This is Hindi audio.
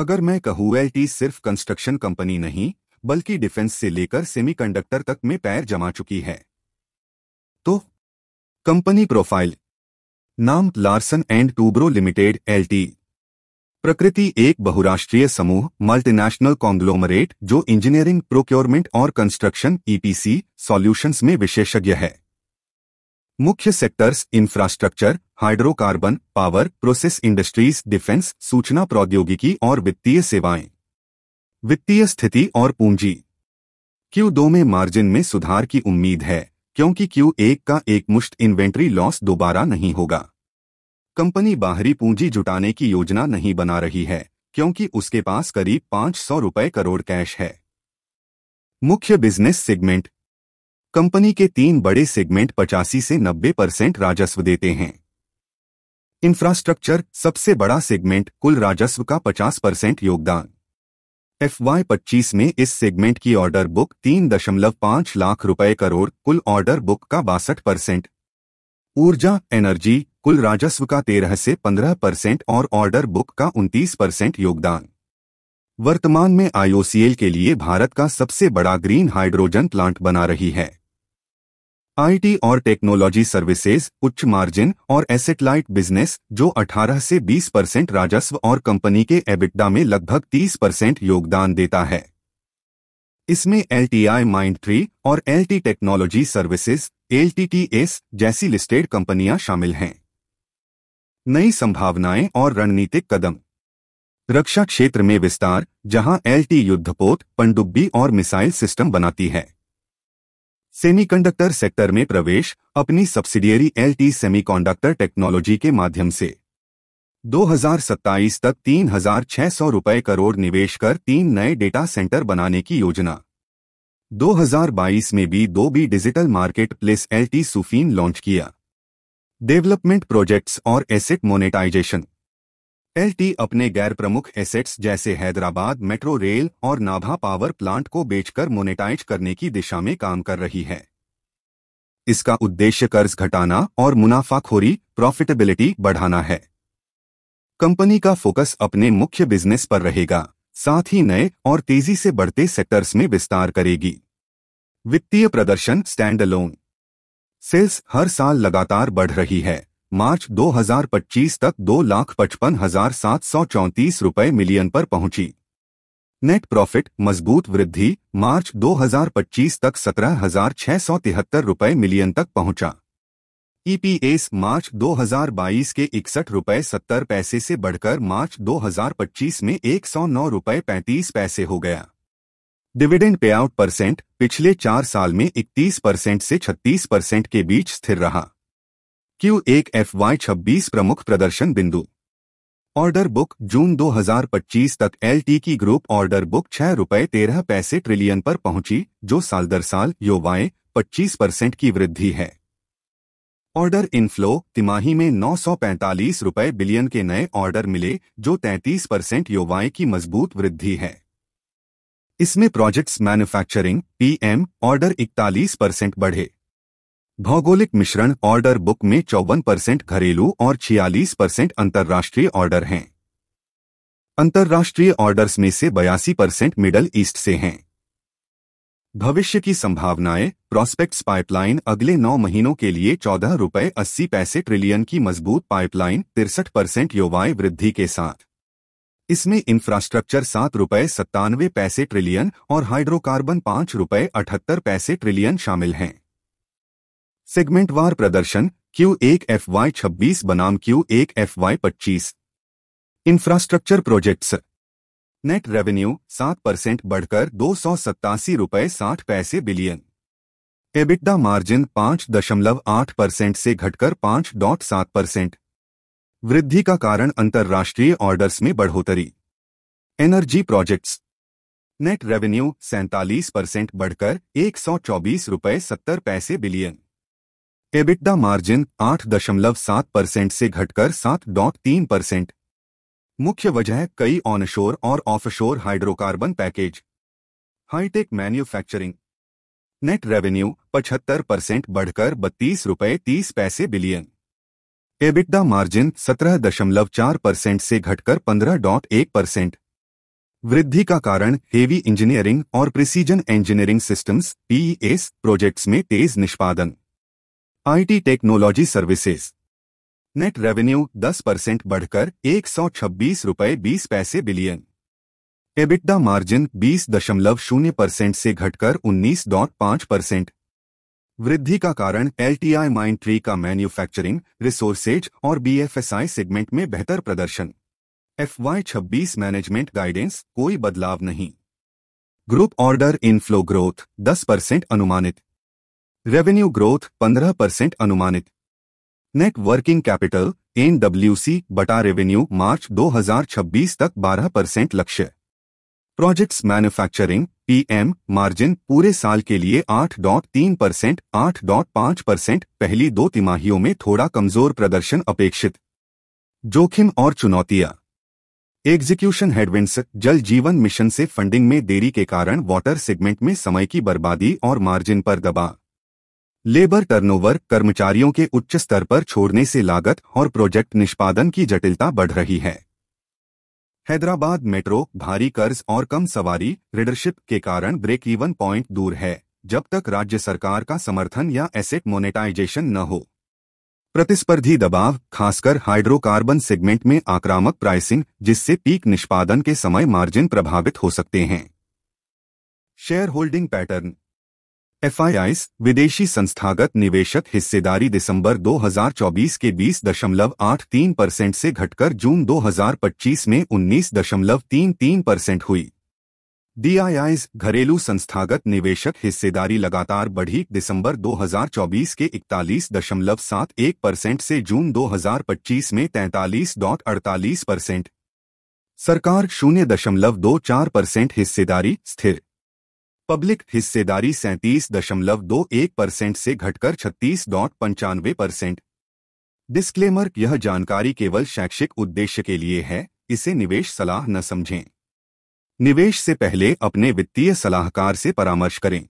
अगर मैं कहूँ एलटी सिर्फ कंस्ट्रक्शन कंपनी नहीं बल्कि डिफेंस से लेकर सेमीकंडक्टर तक में पैर जमा चुकी है तो कंपनी प्रोफाइल। नाम Larsen and Toubro limited LT. प्रकृति एक बहुराष्ट्रीय समूह मल्टीनेशनल कॉन्ग्लोमरेट जो इंजीनियरिंग प्रोक्योरमेंट और कंस्ट्रक्शन ईपीसी सॉल्यूशंस में विशेषज्ञ है। मुख्य sectors infrastructure, hydrocarbon, power, process industries, defence, सूचना प्रौद्योगिकी और वित्तीय सेवाएं। वित्तीय स्थिति और पूंजी। Q2 में मार्जिन में सुधार की उम्मीद है क्योंकि Q1 का एकमुश्त इन्वेंट्री लॉस दोबारा नहीं होगा। कंपनी बाहरी पूंजी जुटाने की योजना नहीं बना रही है क्योंकि उसके पास करीब 500 रुपए करोड़ कैश है। मुख्य बिजनेस सेगमेंट। कंपनी के 3 बड़े सेगमेंट 85 से 90% राजस्व देते हैं। इंफ्रास्ट्रक्चर सबसे बड़ा सेगमेंट, कुल राजस्व का 50% योगदान। FY25 में इस सेगमेंट की ऑर्डर बुक 3.5 लाख रुपए करोड़, कुल ऑर्डर बुक का 62%। ऊर्जा एनर्जी कुल राजस्व का 13 से 15% और ऑर्डर बुक का 29% योगदान। वर्तमान में IOCL के लिए भारत का सबसे बड़ा ग्रीन हाइड्रोजन प्लांट बना रही है। आईटी और टेक्नोलॉजी सर्विसेज उच्च मार्जिन और एसेट लाइट बिजनेस जो 18 से 20% राजस्व और कंपनी के एबिटडा में लगभग 30% योगदान देता है। इसमें LTI माइंडट्री और LT टेक्नोलॉजी सर्विसेज LTTS जैसी लिस्टेड कंपनियां शामिल हैं। नई संभावनाएं और रणनीतिक कदम। रक्षा क्षेत्र में विस्तार, जहां LT युद्धपोत, पनडुब्बी और मिसाइल सिस्टम बनाती है। सेमीकंडक्टर सेक्टर में प्रवेश अपनी सब्सिडियरी LT सेमीकंडक्टर टेक्नोलॉजी के माध्यम से 2027 तक 3,600 रुपए करोड़ निवेश कर 3 नए डेटा सेंटर बनाने की योजना। 2022 में भी 2B digital market place LT SuFin launch किया। डेवलपमेंट प्रोजेक्ट्स और एसेट मोनेटाइजेशन। LT अपने गैर प्रमुख एसेट्स जैसे हैदराबाद मेट्रो रेल और नाभा पावर प्लांट को बेचकर मोनेटाइज करने की दिशा में काम कर रही है। इसका उद्देश्य कर्ज घटाना और मुनाफाखोरी प्रॉफिटेबिलिटी बढ़ाना है। कंपनी का फोकस अपने मुख्य बिजनेस पर रहेगा, साथ ही नए और तेजी से बढ़ते सेक्टर्स में विस्तार करेगी। वित्तीय प्रदर्शन स्टैंड अलोन। सेल्स हर साल लगातार बढ़ रही है। मार्च 2025 तक 2,55,734 रुपए मिलियन पर पहुंची। नेट प्रॉफिट मजबूत वृद्धि, मार्च 2025 तक 17,673 रुपए मिलियन तक पहुंचा। EPS मार्च 2022 के 61 रुपए 70 पैसे से बढ़कर मार्च 2025 में 109 रुपए 35 पैसे हो गया। डिविडेंड पेआउट परसेंट पिछले 4 साल में 31% से 36% के बीच स्थिर रहा। Q1 FY26 प्रमुख प्रदर्शन बिंदु। ऑर्डर बुक जून 2025 तक LT की ग्रुप ऑर्डर बुक 6 रुपए 13 पैसे ट्रिलियन पर पहुंची, जो साल दर साल YoY 25% की वृद्धि है। ऑर्डर इनफ्लो तिमाही में 945 रुपए बिलियन के नए ऑर्डर मिले, जो 33% YoY की मजबूत वृद्धि है। इसमें प्रोजेक्ट्स मैन्युफैक्चरिंग PM ऑर्डर 41% बढ़े। भौगोलिक मिश्रण ऑर्डर बुक में 54% घरेलू और 46% अंतर्राष्ट्रीय ऑर्डर हैं। अंतर्राष्ट्रीय ऑर्डर्स में से 82% मिडल ईस्ट से हैं। भविष्य की संभावनाएं प्रॉस्पेक्ट्स पाइपलाइन अगले 9 महीनों के लिए 14 रुपए 80 पैसे ट्रिलियन की मजबूत पाइपलाइन 63% YoY वृद्धि के साथ। इसमें इंफ्रास्ट्रक्चर 7 रुपए 97 पैसे ट्रिलियन और हाइड्रोकार्बन 5 रुपए 78 पैसे ट्रिलियन शामिल हैं। सेगमेंटवार प्रदर्शन Q1 FY26 बनाम Q1 FY25। Infrastructure projects. Net revenue 7% बढ़कर 287 रुपए 60 पैसे बिलियन। एबिटडा मार्जिन 5.8% से घटकर 5.7%। वृद्धि का कारण अंतर्राष्ट्रीय ऑर्डर्स में बढ़ोतरी। Energy projects. नेट रेवेन्यू 47% बढ़कर 124 रुपए 70 पैसे बिलियन। एबिटडा मार्जिन 8.7% से घटकर 7.3%। मुख्य वजह कई ऑनशोर और offshore hydrocarbon package. Hi tech manufacturing. Net revenue 75% बढ़कर 32 रुपए 30 पैसे बिलियन। एबिटडा मार्जिन 17.4% से घटकर 15.1%। वृद्धि का कारण हेवी इंजीनियरिंग और precision engineering systems (PES) projects में तेज निष्पादन। IT technology services net revenue 10% बढ़कर 126 रुपये 20 पैसे बिलियन। एबिटडा मार्जिन 20.0% से घटकर 19.5%। वृद्धि का कारण एलटीआई माइंडट्री का मैन्युफैक्चरिंग, रिसोर्सेज और बीएफएसआई सेगमेंट में बेहतर प्रदर्शन। FY26 मैनेजमेंट गाइडेंस कोई बदलाव नहीं। ग्रुप ऑर्डर इनफ्लो ग्रोथ 10% अनुमानित। रेवेन्यू ग्रोथ 15% अनुमानित। नेट वर्किंग कैपिटल (NWC) बटा रेवेन्यू मार्च 2026 तक 12% लक्ष्य। प्रोजेक्ट्स मैन्युफैक्चरिंग (PM) मार्जिन पूरे साल के लिए 8.3%, 8.5%। पहली 2 तिमाहियों में थोड़ा कमजोर प्रदर्शन अपेक्षित। जोखिम और चुनौतियां। Execution headwinds. जल जीवन मिशन से फंडिंग में देरी के कारण वाटर सेगमेंट में समय की बर्बादी और मार्जिन पर दबाव। Labour turnover. कर्मचारियों के उच्च स्तर पर छोड़ने से लागत और प्रोजेक्ट निष्पादन की जटिलता बढ़ रही है। हैदराबाद मेट्रो। भारी कर्ज और कम सवारी रीडरशिप के कारण ब्रेक इवन पॉइंट दूर है, जब तक राज्य सरकार का समर्थन या एसेट मोनेटाइजेशन न हो। प्रतिस्पर्धी दबाव, खासकर हाइड्रोकार्बन सेगमेंट में आक्रामक प्राइसिंग, जिससे पीक निष्पादन के समय मार्जिन प्रभावित हो सकते हैं। Share holding pattern. FIIs विदेशी संस्थागत निवेशक हिस्सेदारी दिसंबर 2024 के 20.83% से घटकर जून 2025 में 19.33% हुई। DIIs घरेलू संस्थागत निवेशक हिस्सेदारी लगातार बढ़ी दिसंबर 2024 के 41.71% से जून 2025 में 43.48%। सरकार 0.24% हिस्सेदारी स्थिर। पब्लिक हिस्सेदारी 37.21% से घटकर 36.95%। डिस्क्लेमर: यह जानकारी केवल शैक्षिक उद्देश्य के लिए है, इसे निवेश सलाह न समझें। निवेश से पहले अपने वित्तीय सलाहकार से परामर्श करें।